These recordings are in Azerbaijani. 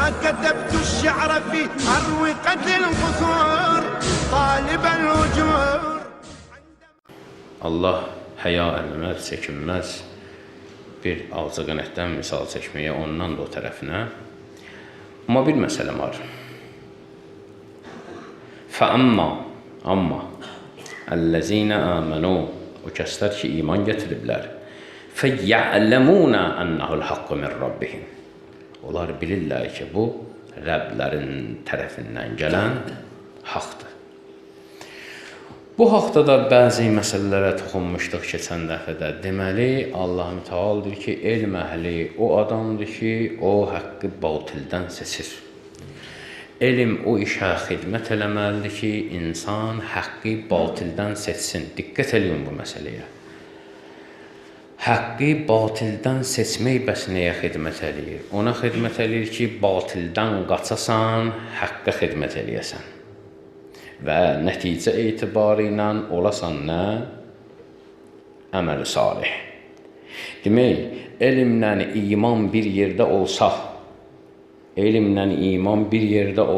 ما كتبت الشعر في أروقة القصور طالب الأجور. Allah həya eləməz, çəkinməz. Bir ağca qənətdən misal çəkməyə, ondan da o tərəfinə. Amma bir məsələ var. Amma əllezine amenu, o kəslər ki, iman gətiriblər. Fəyə'ləmunə ənəhul haqqı min rabbihim. Onlar bilirlər ki, bu, Rəblərin tərəfindən gələn haqdır. Bu haqda da bəzi məsələlərə toxunmuşduq keçən dəfədə. Deməli, Allah-u Teala'dır ki, elm əhli o adamdır ki, o haqqı batildən seçir. Elm o işə xidmət eləməlidir ki, insan haqqı batildən seçsin. Diqqət eləyin bu məsələyə. Haqqı batildən seçmək bəs nəyə xidmət eləyir? Ona xidmət eləyir ki, batildən qaçasan, haqqa xidmət eləyəsən. Və nəticə etibarı ilə olasan nə? Əməl-i salih. Demək, elmlə iman bir yerdə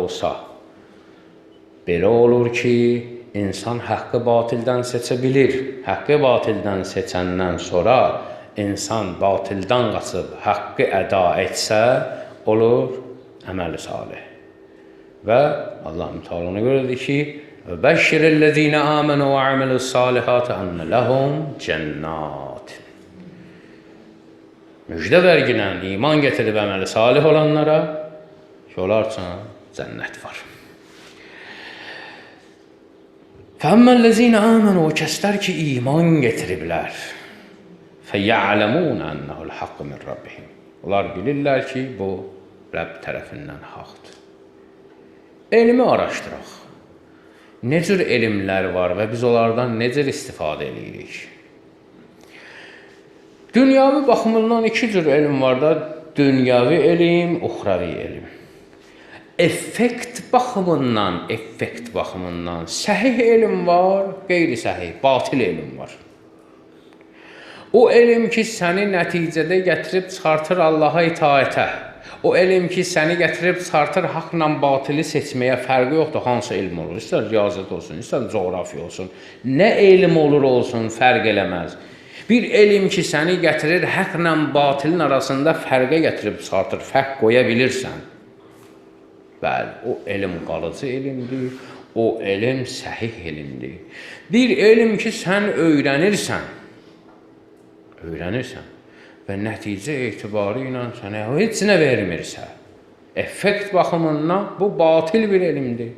olsa, belə olur ki, insan haqqı batildən seçə bilir. Haqqı batildən seçəndən sonra insan batildən qaçıb haqqı əda etsə, olur əməl-i salih. Və Allah-u Teala'na görədir ki, "Bəşşirellezine amenu və amilussalihati enne lehum cennat." Müjdə verginən iman gətirib əməli salih olanlara ki, onlar üçün cənnət var. Fəəmmellezine amenu, o kəslər ki, iman gətiriblər. Fəyə'ləmunə ennəhul haqqı min rabbihim. Onlar bilirlər ki, bu Rəbb tərəfindən haqdır. Elmi araşdıraq. Ne cür elmlər var və biz onlardan necə istifadə edirik? Dünyavi baxımından iki cür elm var da, dünyavi elm, uxravi elm. Effekt baxımından səhih elm var, qeyri-səhih, batil elm var. O elm ki, səni nəticədə gətirib çıxartır Allaha itaətə. O elm ki, səni gətirib çıxartır haqla batili seçməyə, fərqi yoxdur hansı elm olur. İstər riyazət olsun, istər coğrafiya olsun. Nə elm olur olsun, fərq eləməz. Bir elm ki, səni gətirir haqla batilin arasında fərqə gətirib çıxartır, fərq qoya bilirsən. Bəli, o elm qalıcı elmdir, o elm səhih elmdir. Bir elm ki, sən öyrənirsən və nəticə etibarı ilə sənə heç nə vermirsə, effekt baxımından bu batil bir elmdir.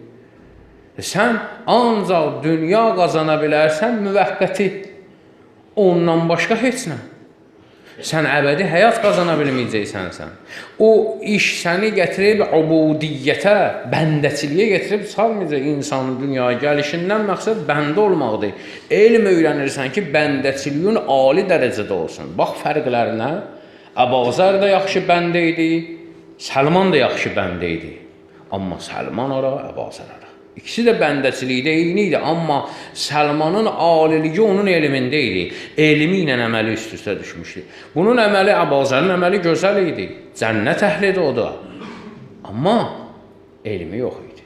Sən ancaq dünya qazana bilərsən müvəqqəti, ondan başqa heç nə. Sən əbədi həyat qazana bilməyəcəksən. O iş səni gətirib ubudiyyətə, bəndəçiliyə gətirib salmayacaq insanın dünyaya gəlişindən məqsəd bəndə olmaqdır. Elm öyrənirsən ki, bəndəçiliyin ali dərəcədə olsun. Bax fərqlərinə, Əbazər də yaxşı bəndə idi, Səlman da yaxşı bəndə idi. Amma Səlman ara, Əbazər ara. İkisi də bəndəçilikdə eyni idi, amma Səlmanın aliliyi onun elmində idi. Elmi ilə əməli üst-üstə düşmüşdü. Bunun əməli, Əbazərin əməli gözəl idi. Cənnət əhlidir o da. Amma elmi yox idi.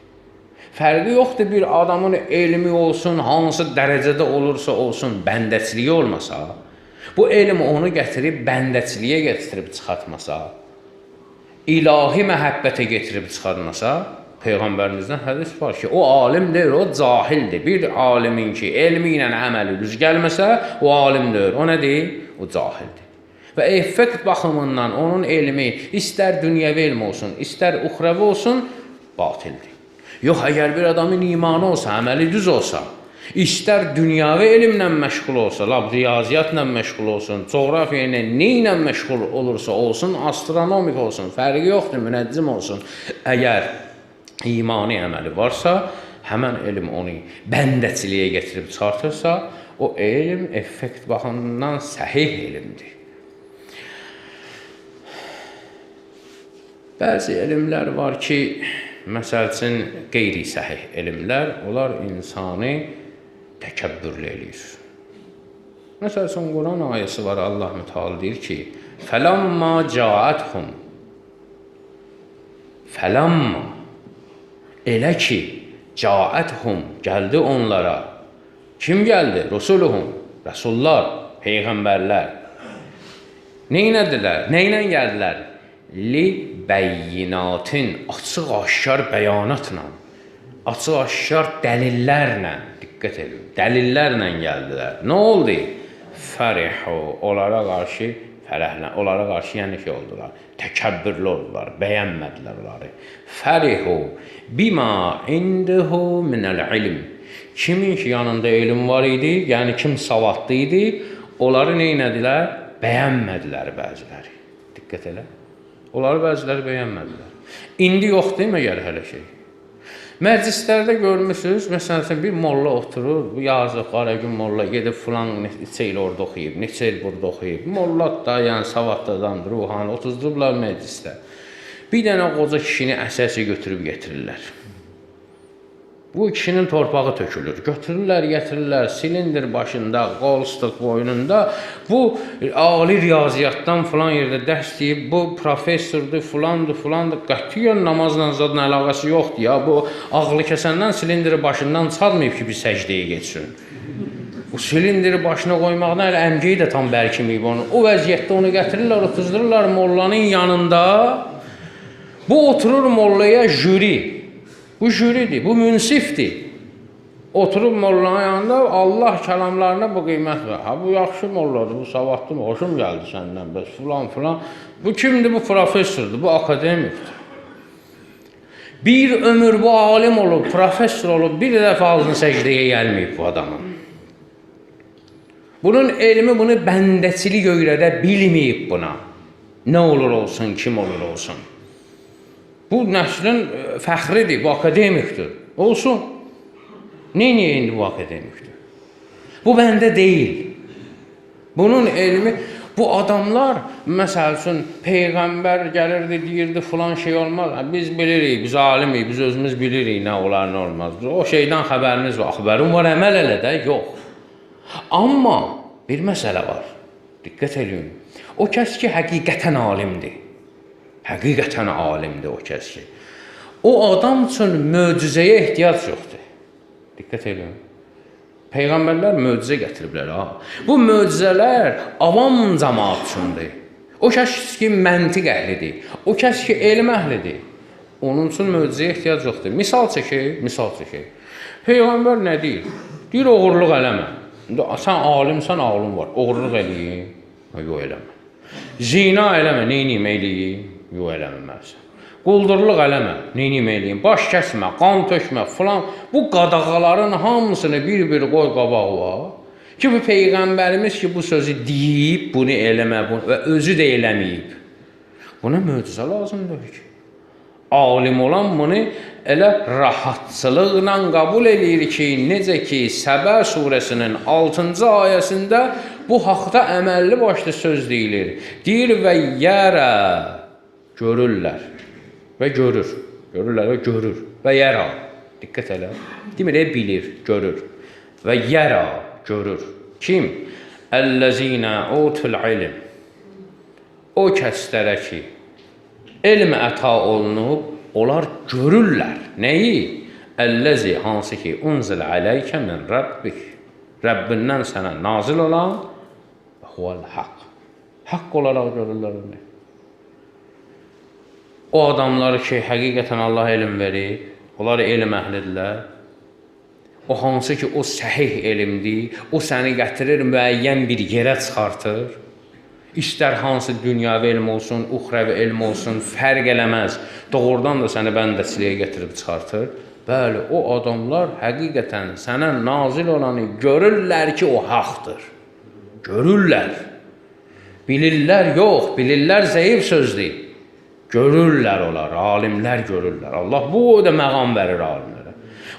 Fərqi yoxdur bir adamın elmi olsun, hansı dərəcədə olursa olsun, bəndəçiliyi olmasa, bu elm onu gətirib bəndəçiliyə gətirib çıxartmasa, ilahi məhəbbətə gətirib çıxartmasa, Peyğəmbərimizdən hədis var ki, o alim deyil, o cahildir. Bir alimin ki, elmi ilə əməli düz gəlməsə, o alim deyil. O nədir? O cahildir. Və effekt baxımından onun elmi istər dünyəvi elm olsun, istər uxravi olsun, batildir. Yox, əgər bir adamın imanı olsa, əməli düz olsa, istər dünyəvi elmlə məşğul olsa, riyaziyyatla məşğul olsun, coğrafiya ilə, nə ilə məşğul olursa olsun, astronomik olsun, fərqi yoxdur, münəccim olsun. Əgər imani əməli varsa, həmən elm onu bəndəçiliyə gətirib çıxartırsa, o elm effekt baxımından səhih elmdir. Bəzi elmlər var ki, məsəl üçün qeyri-səhih elmlər, onlar insanı təkəbbürlü eləyir. Məsəl üçün, Quran ayəsi var, Allah-u Teala deyir ki, فَلَمَّا جَاءَتْهُمْ Fələmma elə ki, caəthum gəldi onlara. Kim gəldi? Rusuluhum, rəsullar, peyğəmbərlər. Neynədilər? Neynən gəldilər? Li bəyyinatin, açıq-aşkar bəyanatla, açıq-aşkar dəlillərlə, diqqət edin, dəlillərlə gəldilər. Nə oldu? Fərihu, onlara qarşı fərəhlən, onlara qarşı yəni ki oldular, təkəbbürlü oldular, bəyənmədilər onları. Fərihu, bima indihu minəl ilm. Kimin ki yanında elm var idi, yəni kim savadlı idi, onları neynədilər? Bəyənmədilər bəziləri. Diqqət elə. Onları bəziləri bəyənmədilər. İndi yoxdur məgər hələ şey. Məclislərdə görmüsünüz, məsələn, bir molla oturur, bu yazıq, qaragün molla gedib filan neçə il orada oxuyub, neçə il burada oxuyub. Mollat da, yəni savadlı adamdır, ruhani, otuzdurublar məclisdə. Bir dənə qoca kişini əsəsi götürüb getirirlər. Bu kişinin torpağı tökülür. Götürürlər, getirirlər, silindir başında, qolstuk boynunda. Bu ali riyaziyyatdan filan yerdə dərs deyib, bu professordur, filandır, filandır. Qətiyyən namazla zadın əlaqəsi yoxdur ya. Bu ağlı kəsəndən silindiri başından çalmayıb ki, bir səcdəyə geçsin. Bu silindiri başına qoymaqdan elə əmgeyi də tam bərkiməyib onu. O vəziyyətdə onu gətirirlər, otuzdururlar mollanın yanında. Bu oturur mollaya jüri. Bu jüridir, bu münsifdir. Oturub mollanın yanında Allah kəlamlarına bu qiymət var. Ha, bu yaxşı molladır, bu savadlı mı? Hoşum gəldi səndən, bəs filan filan. Bu kimdir? Bu professordur, bu akademikdir. Bir ömür bu alim olub, professor olub, bir dəfə ağzını səcdəyə gəlməyib bu adamın. Bunun elmi bunu bəndəçilik öyrədə bilməyib buna. Nə olur olsun, kim olur olsun. Bu nəslin fəxridir, bu akademikdir. Olsun. Niyə indi bu akademikdir? Bu bəndə deyil. Bunun elmi, bu adamlar, məsəl üçün, Peyğəmbər gəlirdi, deyirdi, filan şey olmaz. Biz bilirik, biz alimik, biz özümüz bilirik, nə olar, nə olmaz. O şeydən xəbəriniz var, xəbərim var, əməl elə də, yox. Amma bir məsələ var, diqqət edin. O kəs ki, həqiqətən alimdir. Həqiqətən alimdir o kəs ki. O adam üçün möcüzəyə ehtiyac yoxdur. Diqqət edin. Peyğəmbərlər möcüzə gətiriblər. Bu möcüzələr avam cəmaat üçündür. O kəs ki, məntiq əhlidir. O kəs ki, elm əhlidir. Onun üçün möcüzəyə ehtiyac yoxdur. Misal çəkək. Peyğəmbər nə deyir? Deyir, oğurluq eləmə. Sən alimsən, ağlın var. Oğurluq eləyim. Yox, eləmə. Zina eləmə, neyniyim eləyim? Yox, eləməməlisən. Quldurluq eləmə, neyniyim eləyim? Baş kəsmə, qan tökmə, filan. Bu qadağaların hamısını bir-bir qoy qabağa. Ki, bu Peyğəmbərimiz ki, bu sözü deyib, bunu eləmə, və özü də eləməyib. Buna möcüzə lazımdır ki. Alim olan bunu elə rahatçılıqla qəbul edir ki, necə ki, Səbə surəsinin 6-cı ayəsində bu haqda əməlli başlı söz deyilir. Deyir və yərə, görürlər və görür. Görürlər və görür və yərə. Diqqət elə. Demir, bilir, görür. Və yərə, görür. Kim? Əlləzinə utul ilm. O kəslərə ki, elm əta olunub, onlar görürlər. Nəyi? Əlləzi, hansı ki, unzil ələykə min Rabbik. Rəbbindən sənə nazil olan huvəl haqq. Haqq olaraq görürlər onu. O adamları ki, həqiqətən Allah elm verir, onlar elm əhlidirlər. O hansı ki, o səhih elmdir, o səni gətirir, müəyyən bir yerə çıxartır. İstər hansı dünyəvi elm olsun, uxrəvi elm olsun, fərq eləməz. Doğrudan da səni bəndəçiliyə gətirib çıxartır. Bəli, o adamlar həqiqətən sənə nazil olanı görürlər ki, o haqdır. Görürlər. Bilirlər, yox, bilirlər zəif sözdür. Görürlər onlar, alimlər görürlər. Allah bu da məqam verir alimlərə.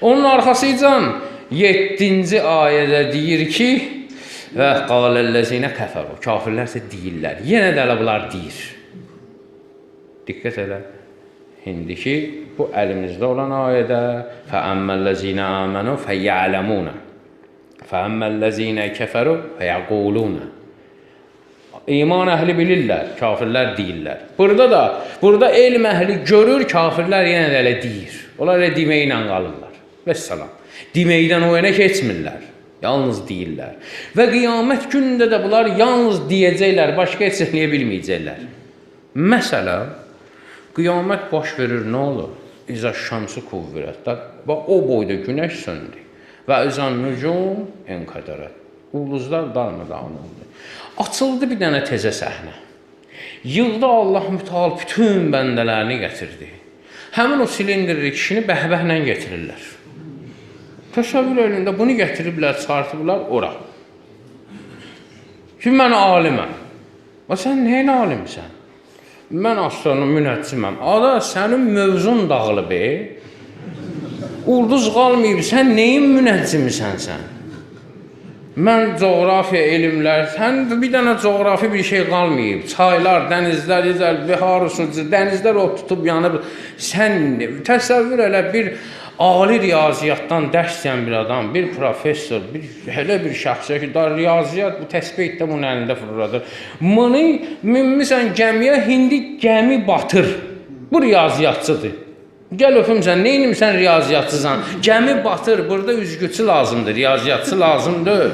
Onun arxasıcan 7-ci ayədə deyir ki, və qaləl-ləzinə kəfəru, kafirlər isə deyirlər. Yenə də elə bunlar deyir. Diqqət elə. İndiki bu əlimizdə olan ayədə fəəmməlləzinə əmənu fəyələmunə fəəmməlləzinə kəfəru fəyəqulunə. İman əhli bilirlər, kafirlər deyirlər. Burada elm əhli görür, kafirlər yenə də elə deyir. Onlar elə deməklə qalırlar. Vəssalam. Deməkdən o yana keçmirlər. Yalnız deyirlər. Və qiyamət günündə də bunlar yalnız deyəcəklər, başqa heç eləyə bilməyəcəklər. Məsələn, qiyamət baş verir, nə olur? İza şamsı kuvvirət. Bax, o boyda günəş söndü. Və izan nücum enqədərət. Ulduzlar darmadağın oldu. Açıldı bir dənə tezə səhnə. Yığdı Allah Mütəal bütün bəndələrini gətirdi. Həmin o silindrli kişini bəhbəhlə getirirlər. Təsəvvür elində bunu gətiriblər, çıxartıblar ora. Şimdi mən aliməm. Sən nəyin alimsən? Mən aslanım, münəcciməm. Ada, sənin mövzun dağılıb, ulduz qalmayıb, sən neyin münəccimisən sən? Mən coğrafiya elmlər, sən bir dənə coğrafi bir şey qalmayıb. Çaylar, dənizlər, bihar usulcu, dənizlər o tutub yanıb. Sən təsəvvür elə bir ali riyaziyyatdan dərs deyən bir adam, bir professor, elə bir şəxsə ki, riyaziyyat bu təsbih etdə bunun əlində fırladır. Bunu minmisən gəmiyə, hindi gəmi batır. Bu riyaziyyatçıdır. Gəl öpümsən, neynimsən riyaziyyatçısan? Gəmi batır, burada üzgüçü lazımdır, riyaziyyatçı lazımdır.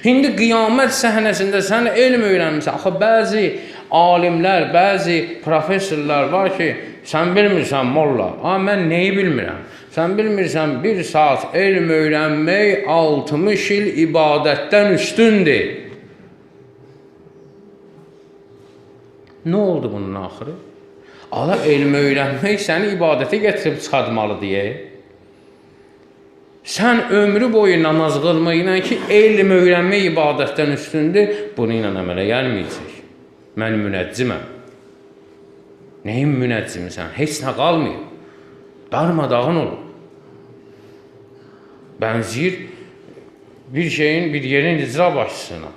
İndi qiyamət səhnəsində sən elm öyrənmirsən. Axı, bəzi alimlər, bəzi professorlar var ki, sən bilmirsən molla, mən neyi bilmirəm? Sən bilmirsən, bir saat elm öyrənmək 60 il ibadətdən üstündür. Nə oldu bunun axırı? Allah elm öyrənmək səni ibadətə gətirib çıxartmalı deyə. Sən ömrü boyu namaz qılmaqla ki, elm öyrənmək ibadətdən üstündür, bunu ilə əmələ gəlməyəcək. Mən münəcciməm. Nəyin münəccimisən? Heç nə qalmayıb. Darmadağın olur. Bənzir bir şeyin, bir yerin icra başçısına.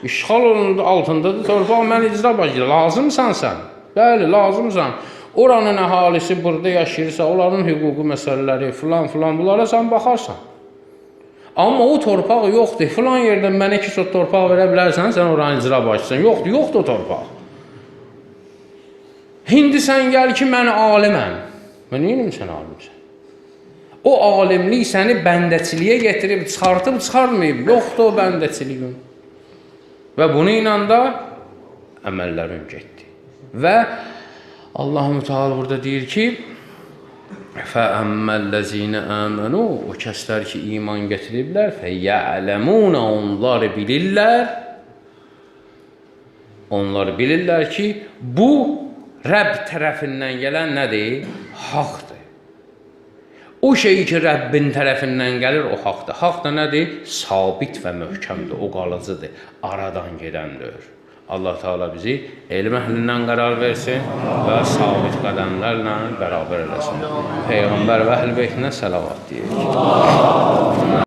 İşğal olundu altındadır, torpaq mən icra başçısına. Lazımsan sən. Bəli, lazımsan. Oranın əhalisi burada yaşayırsa, onların hüquqi məsələləri, filan, bunlara sən baxarsan. Amma o torpaq yoxdur. Filan yerdən mənə 2 sot torpaq verə bilərsən, sən oranın icra başçısın. Yoxdur o torpaq. İndi sən gəl ki, mən aliməm. Mən neyim sən alimsən? O alimlik səni bəndəçiliyə getirib, çıxartıb, çıxarmayıb. Yoxdur o bəndəçiliyin. Və bunu ilə da əməllərin getdi. Və Allah-u Müteala burada deyir ki, فَأَمَّا آمَنُوا O kəslər ki, iman getiriblər, فَيَعْلَمُونَ Onlar bilirlər ki, bu Rəbb tərəfindən gələn nədir? Haqdır. O şey ki, Rəbbin tərəfindən gəlir, o haqdır. Haq da nədir? Sabit və möhkəmdir, o qalıcıdır, aradan gedəndir. Allah Teala bizi elm əhlindən qərar versin və sabit qədəmlərlə bərabər eləsin. Peyğəmbər və əhl-beytinə səlavat deyir.